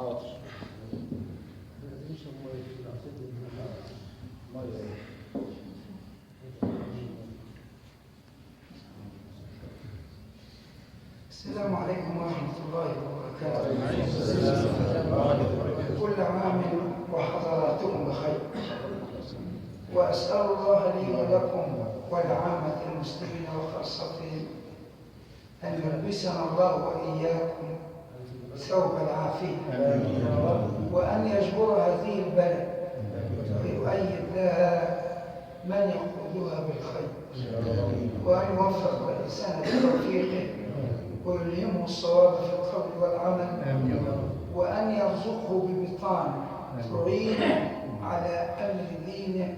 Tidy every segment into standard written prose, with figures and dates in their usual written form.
السلام عليكم ورحمة الله وبركاته. كل عام وحضراتكم بخير، وأسأل الله لي ولكم ولعامة المسلمين وخاصتهم أن يلبسنا الله وإياكم ثوب العافية، وأن يجبر هذه البلد ويؤيد لها من يقودها بالخير، وأن يوفق الإنسان بتوفيقه ويلهمه الصواب في القول والعمل، وأن يرزقه ببطانة تعينه على أمر دينه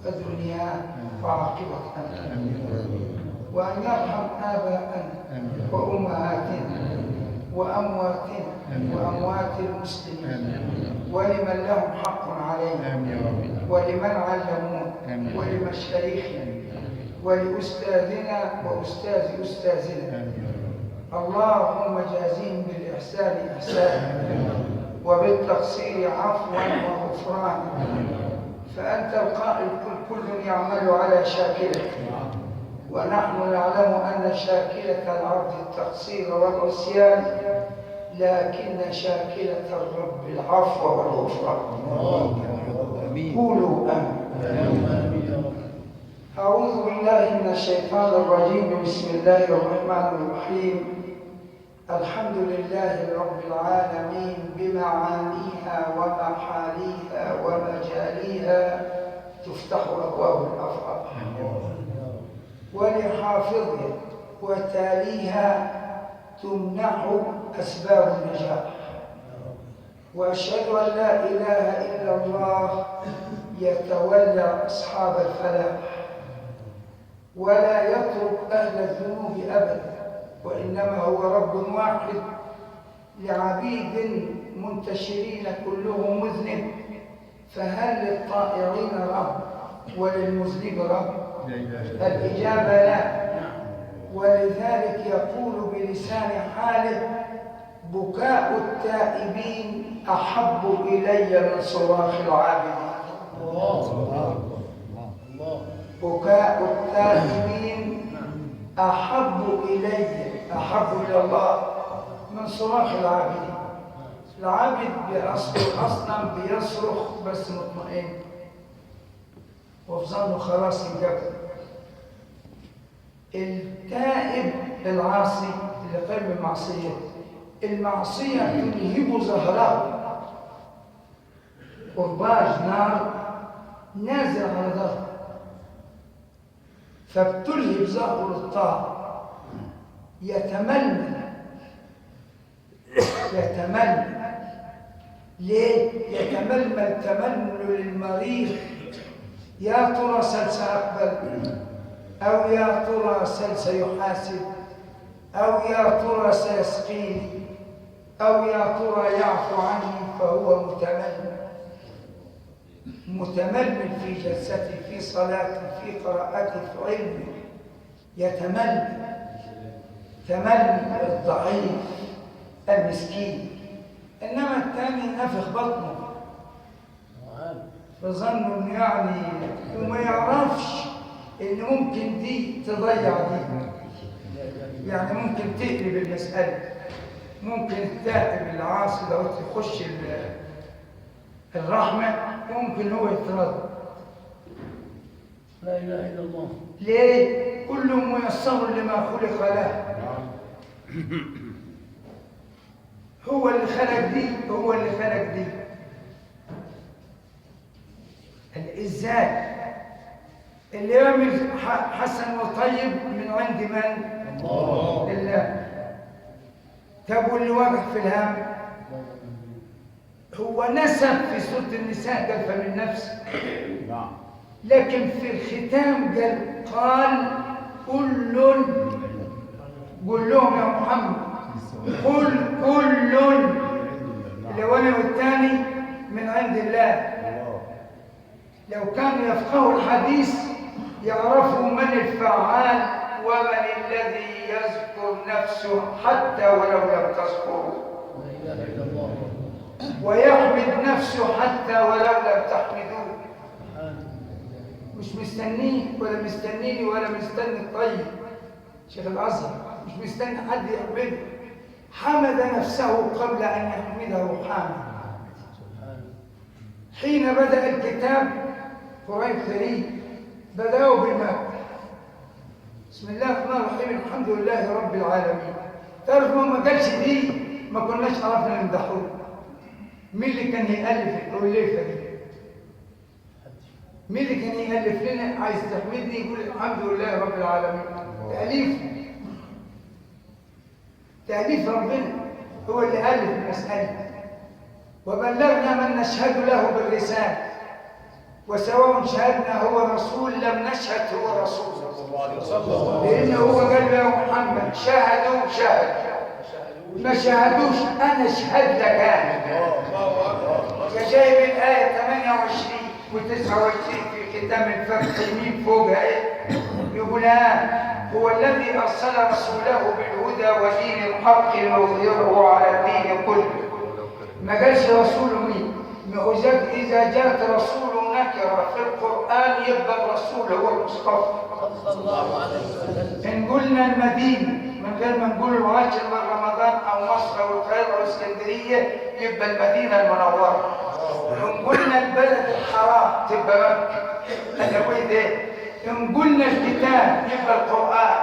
ودنياه وعاقبة أمره، وأن يرحم آباءنا وأمهاتنا وأمواتنا وأموات المسلمين، ولمن لهم حق علينا، ولمن علمونا، ولمشايخنا، ولأستاذنا وأستاذ أستاذنا. اللهم جازهم بالإحسان إحسانا وبالتقصير عفوا وغفرانا، فأنت القائل كل يعمل على شاكلته، ونحن نعلم أن شاكلة العبد التقصير والعصيان، لكن شاكلة الرب العفو والغفران. قولوا آمين. أعوذ بالله من الشيطان الرجيم. بسم الله الرحمن الرحيم. الحمد لله رب العالمين بمعانيها ومحاليها ومجاليها تفتح أبواب الأفراح، ولحافظها وتاليها تمنح أسباب النجاح. وأشهد أن لا إله إلا الله يتولى أصحاب الفلاح، ولا يترك أهل الذنوب أبدا، وإنما هو رب واحد لعبيد منتشرين كلهم مذنب، فهل للطائعين رب وللمذنب رب؟ الإجابة لا. ولذلك يقول بلسان حاله: بكاء التائبين أحب إلي من صراخ العابدين. بكاء التائبين أحب إلى الله من صراخ العابدين. العابد أصلا بيصرخ بس مطمئن وفي ظنه خلاص انجبر. التائب العاصي اللي قام بالمعصية، المعصية تلهب ظهره، قرباج نار نازل على ظهره، فبتلهب ظهر الطاعة، يتململ. ليه؟ يتململ تململ المريخ. يا ترى سل سأقبل، أو يا ترى سل سيحاسب، أو يا ترى سيسقيني، أو يا ترى يعفو عني. فهو متململ في جلسته، في صلاته، في قراءته، في علمه، تململ الضعيف المسكين. إنما الثاني نفخ بطنه فظنوا إنه يعني وما يعرفش إن ممكن دي تضيع دي، يعني ممكن تقلب المسألة، ممكن التائب العاصي لو تخش الرحمة ممكن هو يترد. لا إله إلا الله. ليه؟ كل ميسر لما خلق له. هو اللي خلق دي، الإزاي اللي يعمل حسن وطيب من عند من؟ الله. لله. طب واللي واقع في الهم هو نسب في سورة النساء قال فمن نفسه، لكن في الختام قال قل لهم يا محمد قل كل الأولاني والثاني من عند الله. لو كانوا يفقهوا الحديث يعرفوا من الفعال ومن الذي يذكر نفسه حتى ولو لم تذكره. ويحمد نفسه حتى ولو لم تحمدوه. مش مستنيه ولا مستنيني ولا مستني الطيب شيخ الازهر، مش مستني حد يحمده. حمد نفسه قبل ان يحمده حامد. حين بدأ الكتاب قريب كريم بدأوا بالمدح. بسم الله الرحمن الرحيم الحمد لله رب العالمين. تعرف ما قالش دي ما كناش عرفنا نمدحوه. مين اللي كان يألف الأليفة دي؟ مين اللي كان يألف لنا عايز تحمدني يقول الحمد لله رب العالمين؟ تأليف ربنا هو اللي ألف المسألة. وبلغنا من نشهد له بالرسالة، وسواء شهدنا هو رسول لم نشهد هو رسول، لأنه هو قال له يا محمد شهدوا ما شهدوش أنا أشهد لك يا جايب الآية 28 و29 في ختام الفتح يمين فوقها يقول هو الذي أرسل رسوله بالهدى ودين الحق ليظهره على الدين كله. ما قالش رسول مين؟ إذا جاءت رسول نكرة في القرآن يبقى الرسول هو المصطفى صلى الله عليه وسلم. إن قلنا المدينة من غير ما نقول العاشر من رمضان أو مصر أو القاهرة أو اسكندرية يبقى المدينة المنورة. إن قلنا البلد الحرام تبقى مكة. إن قلنا الكتاب يبقى القرآن.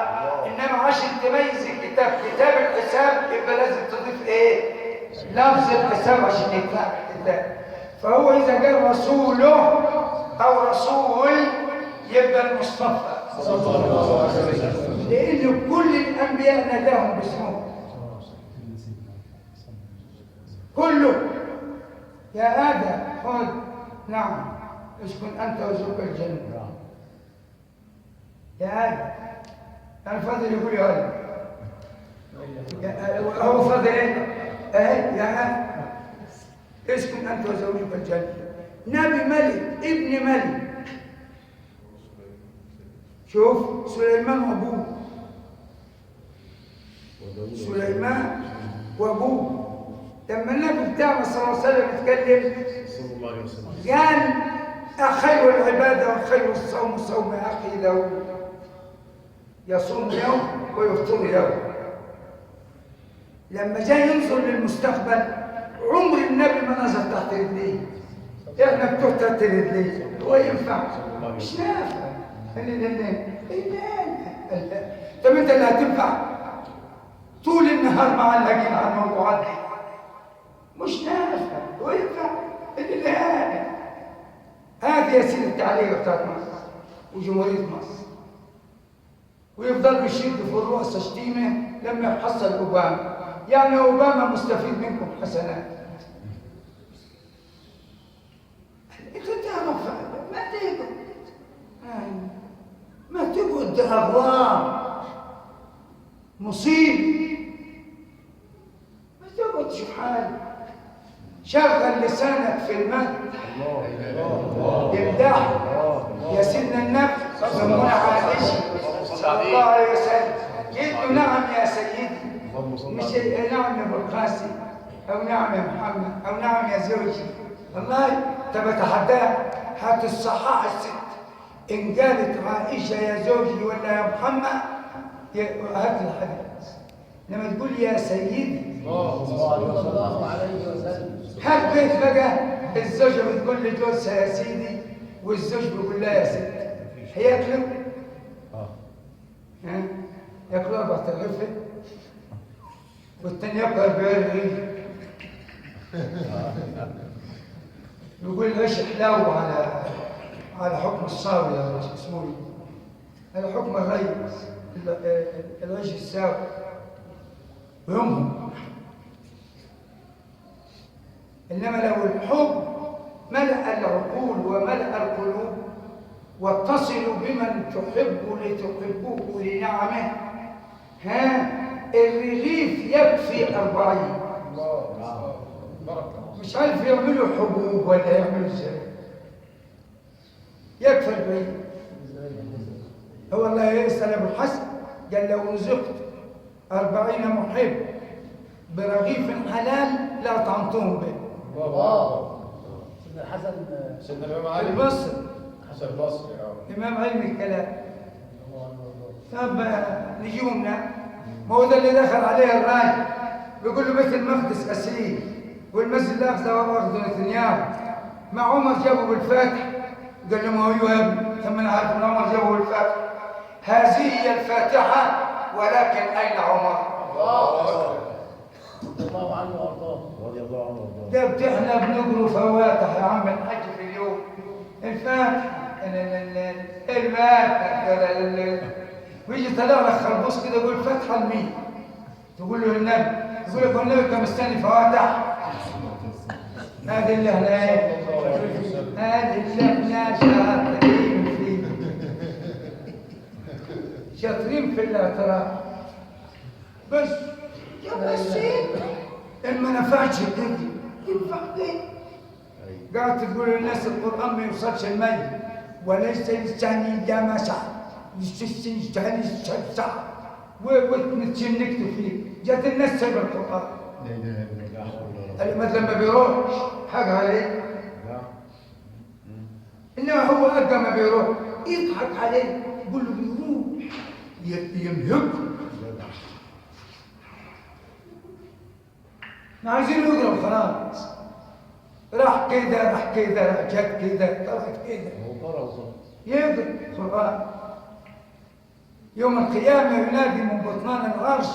إنما عشان تميز الكتاب كتاب الحساب يبقى لازم تضيف لفظ الحساب عشان يتفهم الكتاب. فهو إذا قال رسوله أو رسول يبقى المصطفى صلى الله عليه وسلم، لأن كل الأنبياء ناداهم باسمهم كله. يا آدم خذ نعم اسكن أنت وزوجك الجنة. يا آدم أنا فاضل يقول يا آدم هو فاضل يا آدم اسكن أنت وزوجك الجنة. نبي ملك ابن ملك. شوف سليمان وابوه، سليمان وابوه. لما النبي بتاعنا صلى الله عليه وسلم يتكلم قال خير العباده وخير الصوم صوم اخي داود، يصوم يوم ويفطر يوم. لما جاي ينظر للمستقبل عمر النبي ما نظر تحت رجليه. احنا بتوع تحت رجليه هو ينفع؟ مش نافع. طب انت اللي هتنفع طول النهار معلقين على الموضوعات دي. مش نافع وينفع. هذه يا سيدي التعليق بتاعت مصر وجمهورية مصر. ويفضل يشد في الرؤساء شتيمه لما يحصل اوباما. يعني اوباما مستفيد منكم حسنات. انت تعرف ما تقعد أغوام مصيب. ما تقعد تشوف حالك. شغل لسانك في المد امدح يا سيدنا النبي سمونا عائشة صلى الله عليه وسلم. قلت له نعم يا سيدي، مش نعم يا ابو القاسم او نعم يا محمد او نعم يا زوجي. والله طب اتحداك هات الصحاح الست إن قالت عائشة يا زوجي ولا يا محمد هات الحديث. لما تقول يا سيدي صلى الله عليه وسلم هات بيت بقى الزوجة بتقول لجوزها يا سيدي والزوج بيقول لها يا سيدي. هياكلوا؟ ياكلوا 4 رغيف والثاني ياكل 40 رغيف. يقول ايش حلاوه على حكم الصاوي يا رجل اسمه على حكم الريس العيش الساوي ويومهم. انما لو الحب ملأ العقول وملأ القلوب واتصلوا بمن تحب لتحبوه لنعمه الرغيف يكفي 40. مش عارف يعملوا حبوب ولا يعملوا ازاي. يكفي 40. هو الله يسأل ابو الحسن قال لو رزقت 40 محب برغيف حلال لا طعمتهم به. سيدنا الحسن، سيدنا الإمام علي البصري، حسن البصري إمام علم الكلام. طب نجومنا، ما هو ده اللي دخل عليه الراي بيقول له بيت المقدس أسير والمسجد الأقصى واخده نتنياهو، مع عمر جابه بالفتح. قال له ما هو يا ابني، ثم انا عارف ان عمر جابه بالفتح. هذه هي الفاتحة، ولكن أين عمر؟ رضي الله عنه وارضاه. رضي الله عنه وارضاه. ده احنا بنقروا فواتح يا عم الحاج في اليوم. الفاتحة الفاتحة ويجي طلع لك خربوش كده يقول فاتحة لمين؟ تقول له للنبي، يقول لك النبي كان مستني فواتح. هذه اللي احنا هذه اللي احنا شاطرين فيه، شاطرين في الاعتراف. بس يا بسيط إن ما نفعش كده ينفع كده. قاعد تقول للناس القرآن ما يوصلش الميت، وليس لساني جمسة لساني الشمسة وتنكتوا فيه. جات الناس سبب القرآن. لا اله الا الله. الإمام لما بيروح حاجة عليه، إنما هو أبقى ما بيروح يضحك عليه، يقول له بيروح يمهكه. احنا عايزين نقرا خلاص. راح كده راح كده راح جت كده طلعت كده. هو قرأ وصل. يقرا القرآن. يوم القيامة ينادي من بطنان العرش: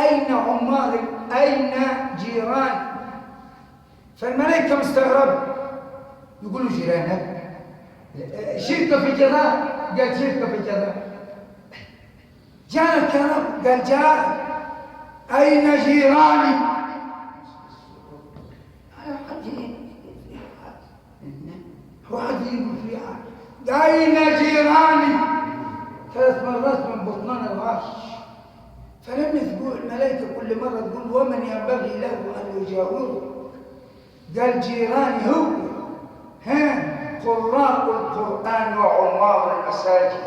أين عمار؟ أين جيران؟ فالملائكة مستغربة، يقولوا جيرانك؟ شركة في جيران؟ قال شركة في جيران. جارك يا رب؟ قال جارك. أين جيراني؟ واحد يقول فيها أين جيراني؟ 3 مرات من بطنان العرش. فلم يثبوا الملائكة كل مرة تقول ومن ينبغي له أن يجاوره؟ قال جيراني هو قراء القرآن وعمار المساجد.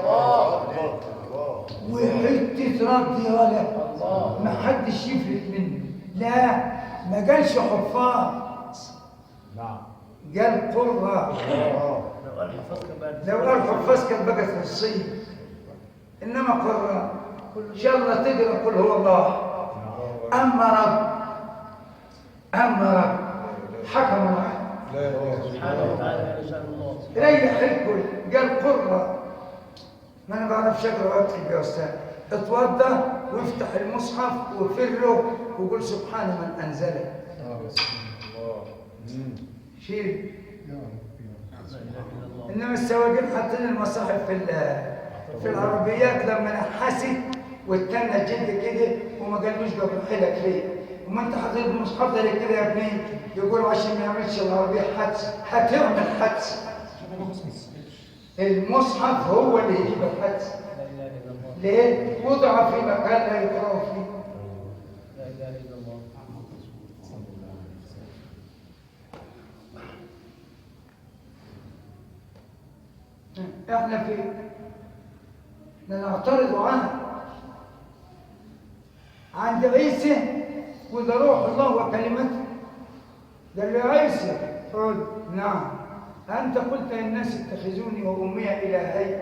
وحتة رد يا ولد ما حدش يفلت منه. لا ما قالش حفاظ، نعم قال قراء. لو قال حفاظ كان بقت نصيب، انما قراء. ان شاء الله تقرا قل هو الله. اما رب حكم واحد سبحانه وتعالى ان شاء الله. ريح الكل. قال قراء. ما انا بعرفش اقرا واكتب يا استاذ. اتوضى وافتح المصحف وفره وقول سبحان من انزله. شيل. انما السواقين حاطين المصاحف في العربيات لما نحست والتانية جد كده وما قالوش قبل حيلك ليه؟ وما انت حاطط المصحف ده كده يا ابني، يقولوا عشان ما يعملش العربية حادثة. هتعمل حادثة. المصحف هو اللي يجيب الحادثة. ليه؟ وضع في مكان لا يقرأ فيه. لا اله الا الله. احنا في نعترض عند عيسى وإذا روح الله وكلمته. قال له يا عيسى قل نعم أنت قلت للناس اتخذوني وأمي إلهين.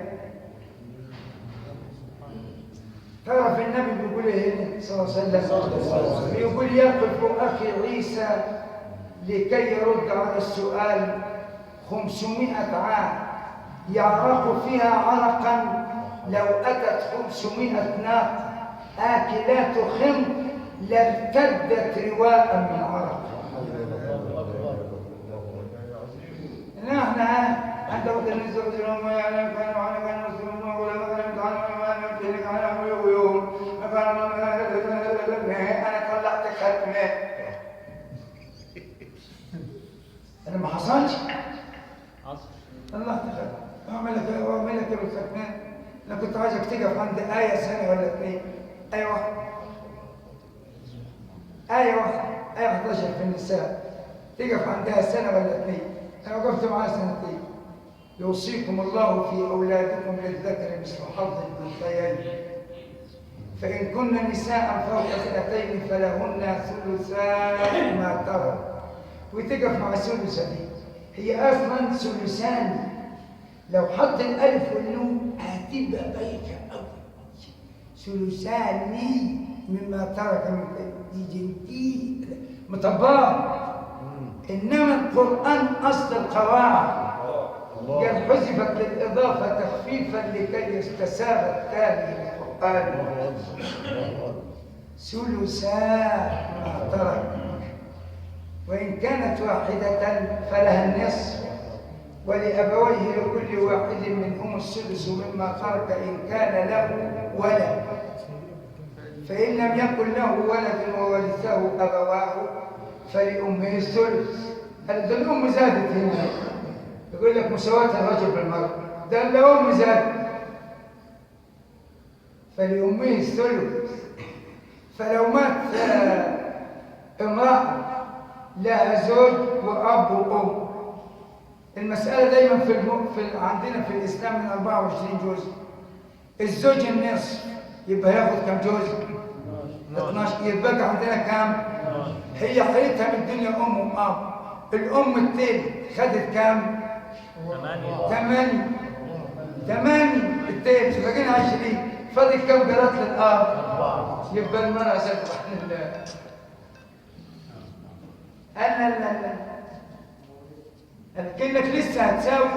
تعرف النبي بيقول ايه صلى الله عليه وسلم؟ بيقول يقف أخي عيسى لكي يرد على السؤال 500 عام يعرق فيها عرقا لو أتت 500 ناق آكلات خمر لارتدت رواء من عرق. نحن أنت قلت النساء تلهم ويعلم كانوا على كانوا مسلمون ولا كانوا يتعلمون ما نمتلك على أمر ويوم أنا طلعت ختمة. أنا ما حصلش. طلعت ختمة. أعمل لك بالختمة. أنا كنت عايزك تقف عند آية سنة ولا 2. آية واحدة. آية 11 في النساء تقف عندها سنة ولا 2. أنا وقفت معها 2 سنين. يوصيكم الله في أولادكم للذكر مثل حظ الأنثيين فإن كن نساء فوق 2 فلهن ثلثا ما ترك وتقف مع الثلثة دي. هي أصلا ثلثان، لو حط الألف والنون هتبقى بايخة أوي. ثلثاني مما ترك من جنتي مطبقة. إنما القرآن أصل القواعد قد حذفت للإضافة تخفيفا لكي يستساغ التالي للقرآن. ثلثان ما ترك، وإن كانت واحدة فلها النصف، ولأبويه لكل واحد منهم السدس مما ترك إن كان له ولد، فإن لم يكن له ولد وورثه أبواه فلأمه الثلث. الأم زادت هنا، يقول لك مساواة الرجل بالمرأة، ده الأم زادت فلأمه الثلث. فلو مات امرأة لها زوج وأب وأم، المسألة دايما عندنا في الإسلام من 24 جزء. الزوج النصف، يبقى ياخد كم جزء؟ 12. يبقى عندنا كم؟ هي حيلتها من الدنيا أم وأب. الأم التالت خدت كم؟ 8 التالت، بقينا 20. فاضل كم جرات للأب؟ يبقى المرأة سبحان الله. لا كأنك لسه هتساوي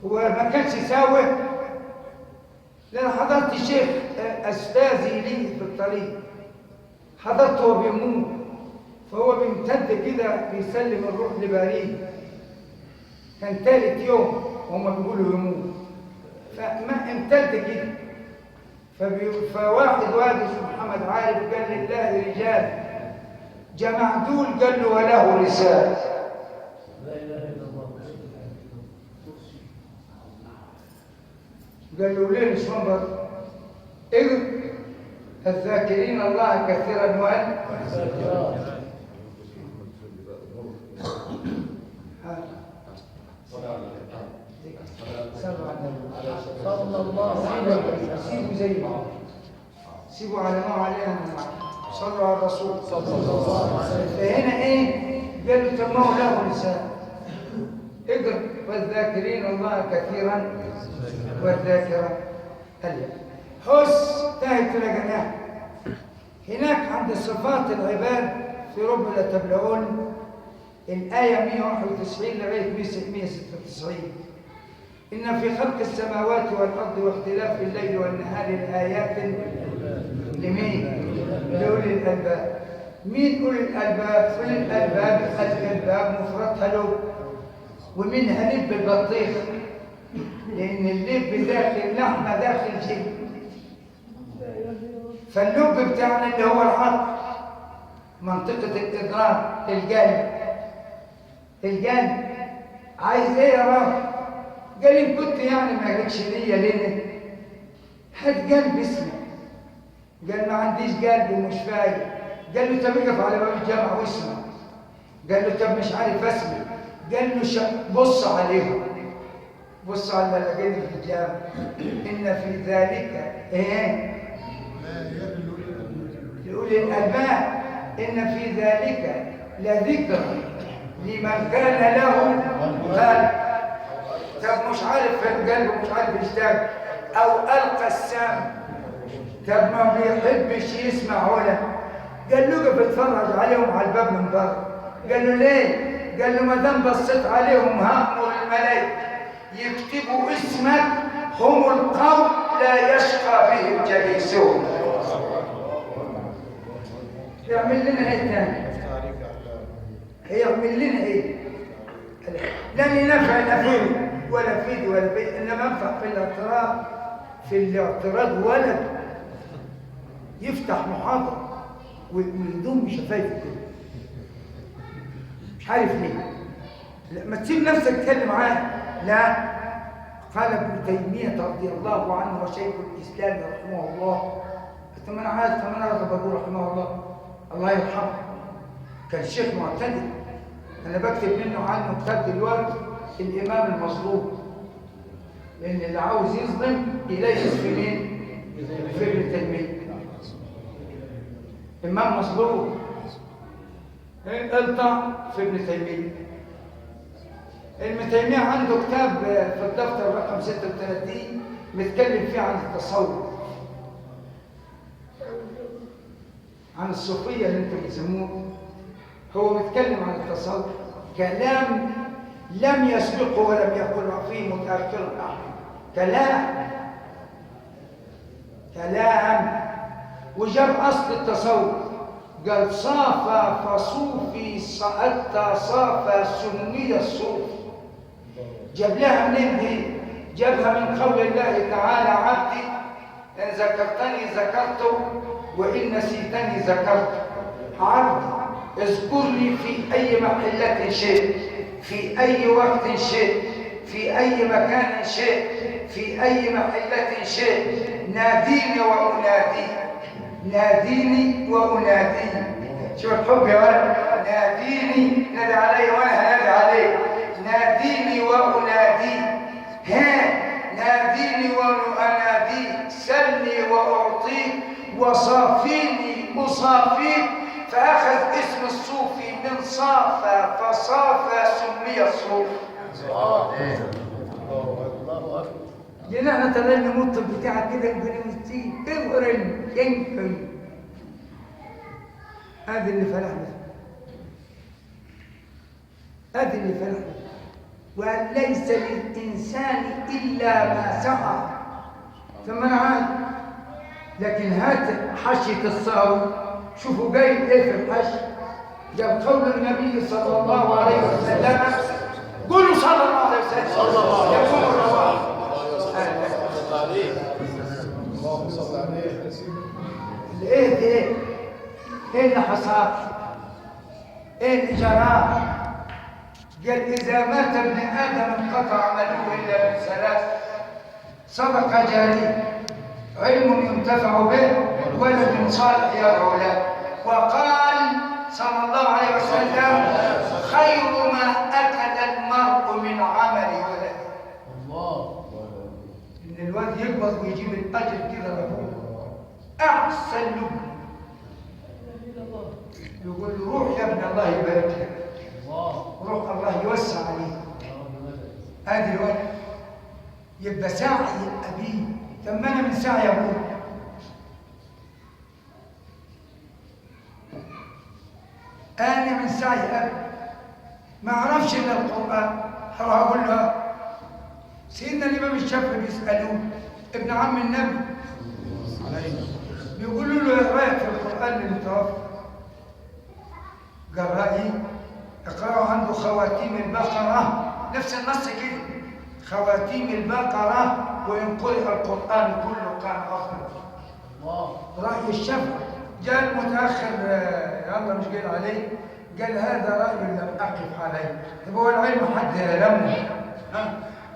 وما كانش يساوي. لأن حضرت شيخ أستاذي لي في الطريق، حضرته وهو بيموت، فهو بيمتد كده بيسلم الروح لبريد. كان ثالث يوم وهم بيقولوا يموت، فما امتد كده. فواحد اسمه محمد عارف قال لله رجال جمع دول، قال له وله رسالة. لا اله الا الله. قال له ليه صبر؟ الذاكرين الله كثيرا صلى الله عليه وسلم. سيبوا زي ما سيبوا على ما علينا، صلوا على الرسول صلى الله عليه وسلم. فهنا قال له طب ما هو له رسالة. اقرأ والذاكرين الله كثيرا والذاكرة. حس تاهت لقناه. هناك عند صفات العباد في رب لا تبلغون الآية 191 لغاية 196. إن في خلق السماوات والأرض واختلاف الليل والنهار لآيات لمين؟ لأولي الألباب. مين أولي الألباب؟ أولي الألباب الألباب مفردها لب، ومنها لب البطيخ، لأن اللب داخل لحمة داخل جلد. فاللب بتاعنا اللي هو العقل، منطقة الإدراك، القلب عايز إيه يا رب؟ قال إن كنت يعني ما جتش ليا ليه؟ هات قلب اسمه. قال ما عنديش قلب ومش فايق. قال له طب اقف على باب الجامع واسمع. قال له طب مش عارف اسمع. قال له بص عليهم، بص على اللي لقيته في الجامع. إن في ذلك لأولي الألباب، إن في ذلك لذكر لمن كان له قلب. طب مش عارف في القلب ومش عارف يشتاق أو ألقى السمع، طب ما بيحبش يسمع ولا. قال له اقف اتفرج عليهم على الباب من بره. قال له ليه؟ قال له ما دام بصيت عليهم هامر الملائكة يكتبوا اسمك، هم القوم لا يشقى بهم جليسهم. يعمل لنا ايه تاني؟ هيعمل لنا ايه؟ لن ينفع الافيد ولا فيد ولا بيت، انما ينفع في الاعتراض ولد يفتح محاضره ويضم شفايفه كده، مش عارف ليه. لا ما تسيب نفسك تتكلم معاه. لا، قال ابن تيميه رضي الله عنه وشيخ الاسلام رحمه الله، طب انا عايز بقول رحمه الله، الله يرحمه، كان شيخ معتدل. انا بكتب منه عنه كتاب دلوقتي الامام المظلوم، لان اللي عاوز يظلم يليس في مين؟ في ابن تيميه. امام مظلوم الطع في ابن تيمية. ابن تيمية عنده كتاب في الدفتر رقم 36 متكلم فيه عن التصوف، عن الصوفية اللي انتم بتسموه. هو متكلم عن التصوف كلام لم يسبقه ولم يقله فيه متأخر أحد. كلام وجاب أصل التصوف، قال صافى فصوفي حتى صافى سمي الصوف. جاب لها منين دي؟ جابها من قول الله تعالى: عبدي إن ذكرتني ذكرته وإن نسيتني ذكرت. عبدي اذكرني في أي محلة شيء، في أي وقت شيء، في أي مكان شيء، في أي محلة شيء. ناديني وأناديك، ناديني وأناديك. شوف الحب يا ولد، ناديني نادي علي وأنا هنادي عليك. ناديني وأناديك، ناديني وأناديك. سلني وأعطيك، وصافيني أصافيك. فأخذ اسم الصوفي من صافى فصافى سمي الصوف. الله أكبر. لأن احنا طالعين المطلب بتاعك كده بنمسيه تغرن ينكر. هذا اللي فرحنا، هذا اللي فرحنا. وأن ليس للإنسان إلا ما سعى. فمن عاد لكن هات حشية الصاوي، شوفوا جايب ايه في الحشي. جاب قول النبي صلى الله عليه وسلم، قولوا صلى الله عليه وسلم. صلى الله عليه وسلم. يقول الرواح. اللهم صل عليه يا سيدي. ايه ده؟ ايه اللي حصل؟ ايه اللي جرى؟ قال إذا مات ابن آدم انقطع عمله إلا من ثلاث: صدقة جارية، علم ينتفع به، ولد صالح يدعو له. وقال صلى الله عليه وسلم: خير ما أكل المرء من عمل ولده. الله. إن الواد يقبض ويجيب الأجر كده لأبوه، أحسن له. يقول له: روح يا ابن الله يبارك لك، روح الله يوسع عليك. هذه الولد يبقى ساعي أبيه. ثم أنا من ساعي أبوه. أنا من ساعي أبي ما أعرفش إلا القرآن. هروح أقول له سيدنا الإمام الشافعي بيسألوه ابن عم النبي، بيقولوا له: إيه رأيك في القرآن المتوفى؟ قال: رأيي اقرأوا عنده خواتيم البقرة، نفس النص كده، خواتيم البقرة، وإن قرئ القرآن كله كان أفضل. رأي الشافعي. جاء المتأخر يلا مش قال عليه، قال: هذا رأي لم أقف عليه. طب هو العلم حد لمه؟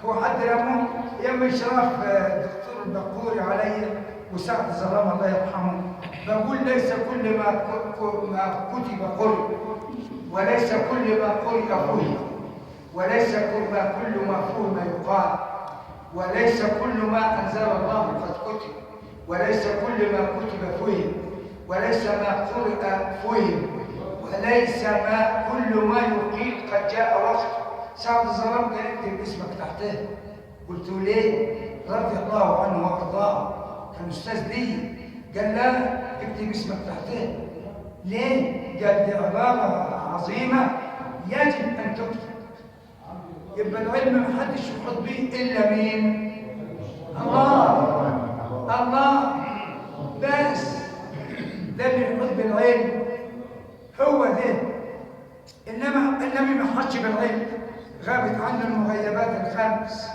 هو حد لمه؟ يم إشراف الدكتور البقوري علي وسعد الزهرام الله يرحمه، بقول: ليس كل ما كتب قرئ، وليس كل ما قرئ فهم، وليس كل ما فهم يقال، وليس كل ما أنزل الله قد كتب، وليس كل ما كتب فهم، وليس ما قرئ فهم، وليس ما كل ما يقيل قد جاء وقته. سعد الزهرام قال: اكتب اسمك تحته. قلت له: ليه؟ رضي الله عنه وارضاه، كان استاذ لي. قال: لا، اكتب اسمك تحته. ليه؟ قال: دي عباره عظيمه يجب ان تكتب. يبقى العلم ما حدش يحط به الا مين؟ الله. الله بس ده اللي يحط بالعلم، هو ده. انما النبي ما حطش بالعلم، غابت عنه المغيبات الخمس: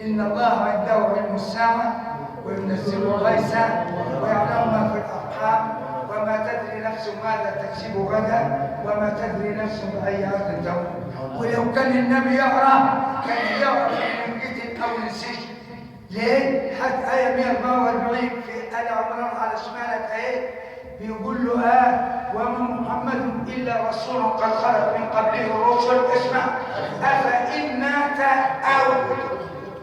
ان الله عنده علم الساعه، وينزل الغيث، ويعلم ما في الارحام، وما تدري نفس ماذا تكسب غدا، وما تدري نفس باي ارض تموت. ولو كان النبي يعرف كان يعرف ان قتل او نسي. ليه؟ حتى آية 144 في آل عمران على شمالك اهي، بيقول له: وما محمد إلا رسول قد خلت من قبله الرسل، اسمع، أفإن مات أو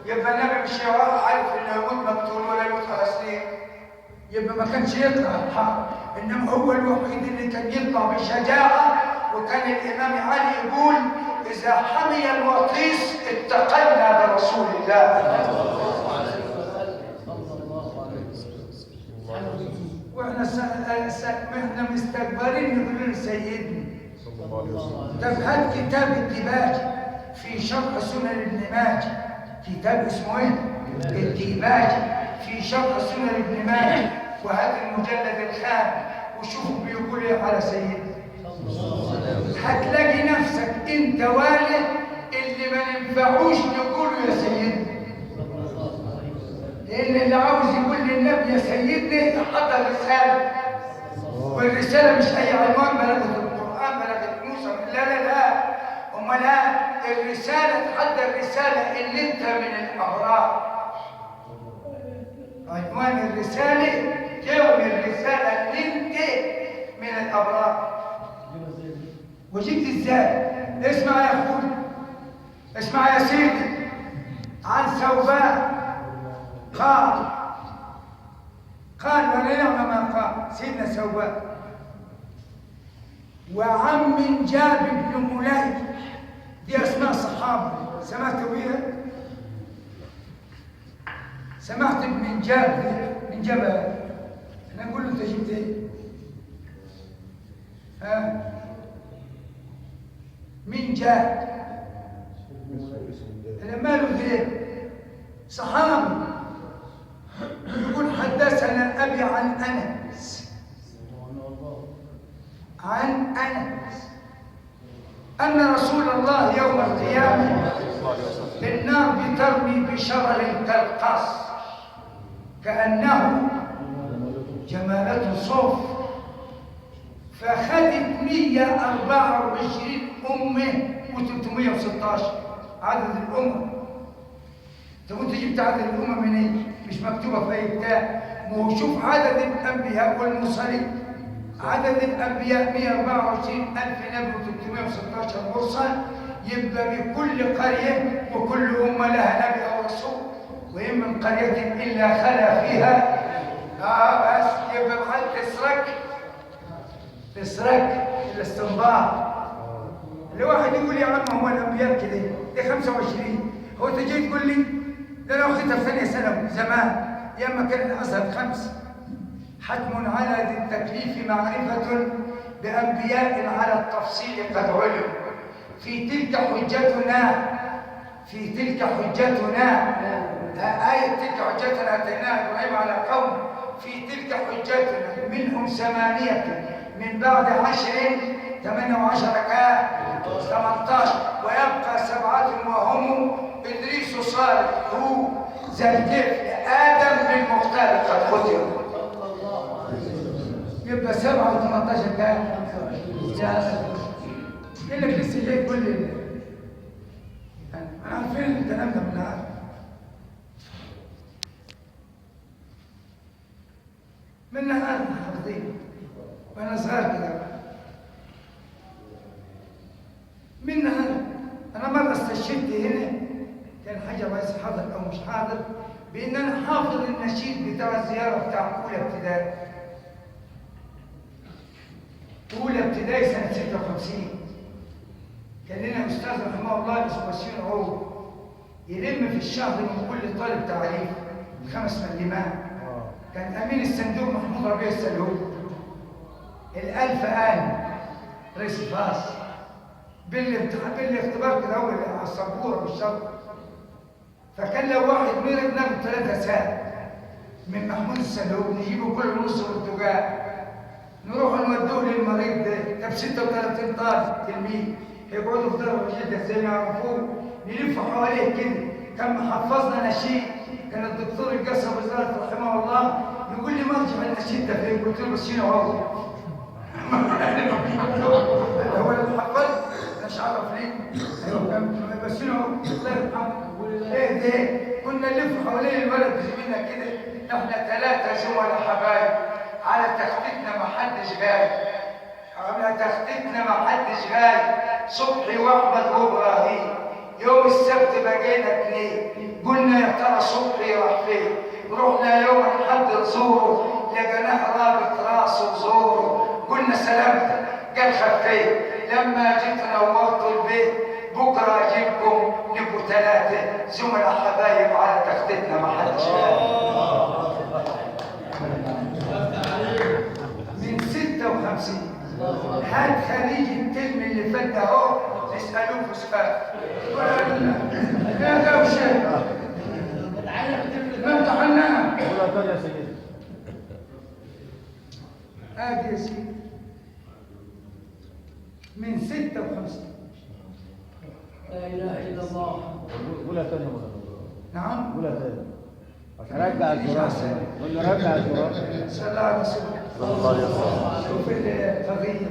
يبقى النبي مش عارف إنه يموت مقتول ولا يموت فلسطين، يبقى ما كانش يطلع الحرب. إنما هو الوحيد اللي كان يطلع بشجاعة وكان الإمام علي يقول إذا حمي الوطيس اتقلنا برسول الله. واحنا احنا مستكبرين نقول له سيدنا. طب هات كتاب الديباجي في شرح سنن ابن ماجه، كتاب اسمه ايه؟ الديباجي في شرح سنن ابن ماجه، وهات المجلد الخامس وشوفوا بيقول ايه على سيدنا. هتلاقي نفسك انت والد اللي ما ينفعوش نقوله يا سيدنا، لان اللي عاوز يقول للنبي يا سيدنا يحضر رساله، والرساله مش اي عنوان بلغت القران بلغت موسى، لا لا لا، امال الرساله تحضر رساله ان انت من الابرار. عنوان الرساله تعمل رساله ان انت من الابرار. وجبت ازاي؟ اسمع يا اخوي، اسمع يا سيدي. عن ثوبان قال ولا نعم ما قال سيدنا ثوبان. وعم جاب بن مليك، دي اسماء صحابه سمعتوا بيها؟ سمعت ابن جاب من جبل، انا اقول له انت جبت ايه؟ ها؟ من جاب انا ماله ذي صحابي يقول حدثنا ابي عن انس ان رسول الله يوم القيامه النار بترمي بشرر كالقص كانه جمالته صوف، فخدت 124 امه و316 عدد الامم. طب انت جبت عدد الامم منين؟ مش مكتوبه في اي كتاب. ما هو شوف عدد الانبياء والمرسلين، عدد الانبياء 124,000 نبي و316 مرسل، يبقى بكل قريه وكل امه لها نبي او رسول، وان من قريه الا خلا فيها. بس يبقى بحال تسرك الاستنباط. الواحد يقول يا عم هو الانبياء كده دي 25، هو انت جاي تقول لي ده انا اخذتها في ثانيه ثانوي زمان يا اما كان الازهر 5. حتم على ذي التكليف معرفه بانبياء على التفصيل قد علم، في تلك حجتنا آية تلك حجتنا اتيناها ابراهيم على قوم، في تلك حجتنا منهم 8 من بعد 10 8 و10 كان 18، ويبقى 7 وهم إدريس صالح هو ذا الكفل آدم بالمختار قد قتل. يبقى 7 و18 كان يقول لك لسه جاي تقول لي أنا عارفين الكلام ده من عارف. من نهار حافظين وأنا صغير كده. من نهار أنا مرة استشهدت هنا، كان حاجة رئيس حاضر أو مش حاضر، بإن أنا حافظ النشيد بتاع الزيارة بتاع أولى ابتدائي. أولى ابتدائي سنة 56 كان لنا أستاذ رحمه الله اسمه وسيم عود يلم في الشهر من كل طالب تعريف 5 مليمات. كان أمين الصندوق محمود ربيع السلوك. ال1000 آن رئيس الفاصل بالاختبار كده هو على السبوره بالشرط. فكان لو واحد مرض ناخد 3 ساعات من محمود السلوك نجيبه كل نص بالتجار نروح نودوه للمريض ده. طب 36 طالب تلميذ يقعدوا في ضرب الجلده زي ما يعرفوه، نلف حواليه كده. كان محفظنا نشيد، كان الدكتور القصر وزاره رحمه الله يقول لي مرجع النشيد ده فين؟ قلت له بس هنا هو هو اللي محفظ مش عارف ليه. ايوه كان بس هنا الله يرحمه. ايه ده؟ كنا نلف حوالين الولد زميلنا كده، احنا 3 زملاء حبايب على تخطيطنا ما حدش جاي، على تخطيطنا ما حدش جاي. صبحي واحمد وابراهيم يوم السبت بقينا 2، قلنا يا ترى صبحي راح فين؟ رحنا يوم الحد نزوره لقيناه رابط راسه وزوره، قلنا سلامتك قال خفيت، لما جيت نورت البيت بكره اجيبكم نبقوا 3 زملاء حبايب على تختتنا ما حدش من 56. هات خليج الترم اللي فات ده اهو تسالوه في سؤال لا دوشه ما امتحناها ولا تاني يا سيدي. ادي يا سيدي من 56. لا اله الا الله. ولا تاني ولا نعم ولا تاني. عشان رجع الزرار. قول له رجع الزرار. صلى الله عليه وسلم. صلى الله عليه وسلم. شوف القضيه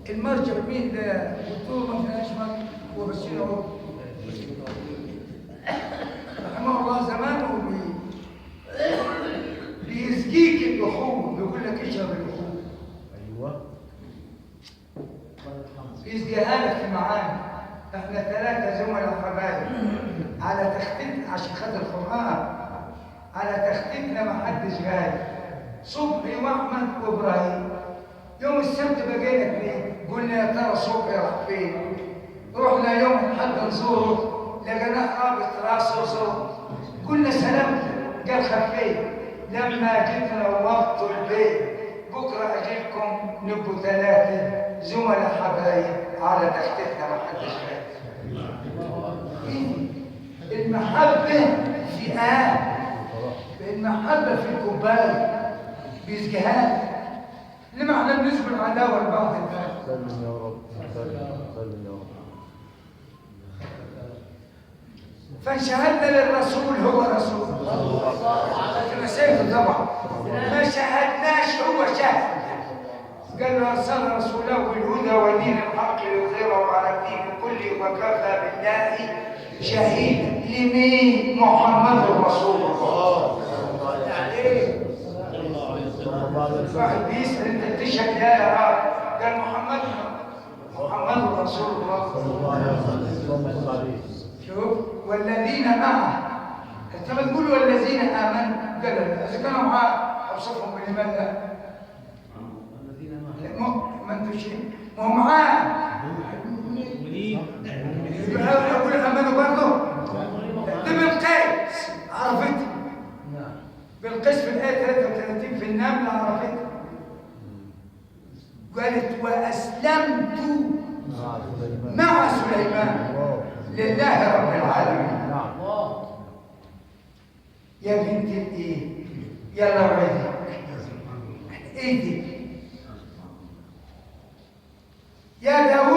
المرجع مين ده دكتور ما فيهاش مرجع وبشير اهو رحمه الله زمان بيزكيك الاخوه بيقول لك اشرب الاخوه ايوه. بيزكيها لك في معاني. احنا 3 زملاء حبايب على تختتنا عشان خاطر القران على تختتنا ما حدش غايب. صبحي واحمد وابراهيم. يوم السبت بقينا 2 قلنا يا ترى صبحي راح فين؟ رحنا يوم الاحد نزوره لقيناه رابط راسه وصوت. قلنا سلام قال خفيت. لما جيت نورت البيت بكره اجيبكم نبقوا 3 زملاء حبايب على تختتنا ما حدش غايب. المحبه في المحبه في الكوبايه بيزجهان لما احنا بنسبل العداوه لبعض الناس. سلم يا رب. سلم يا رب. فشهدنا للرسول هو رسول لكن سيفه طبعا ما شهدناش هو شهد. قال له ارسل رسوله بالهدى ودين الحق ليظهره على الدين كله وكفى بالله شهيدا. لمين؟ محمد رسول الله. واحد بيسأل انت بتشهد لا يا رب؟ قال محمد رسول الله. صلى الله عليه وسلم. اللهم صل عليه. شوف والذين معه. انت ما تقول والذين امنوا قال اذا كانوا معاه اوصفهم بالايمان لا. ما انتوا شيء ما هو معاه. يقول امنوا برضه. ده بالقيس عرفت. بالقيس في الايه 33 في النمل عرفت. قالت واسلمت مع سليمان لله رب العالمين. نعم. يا بنت الايه يلا وعدك ايدك يا داود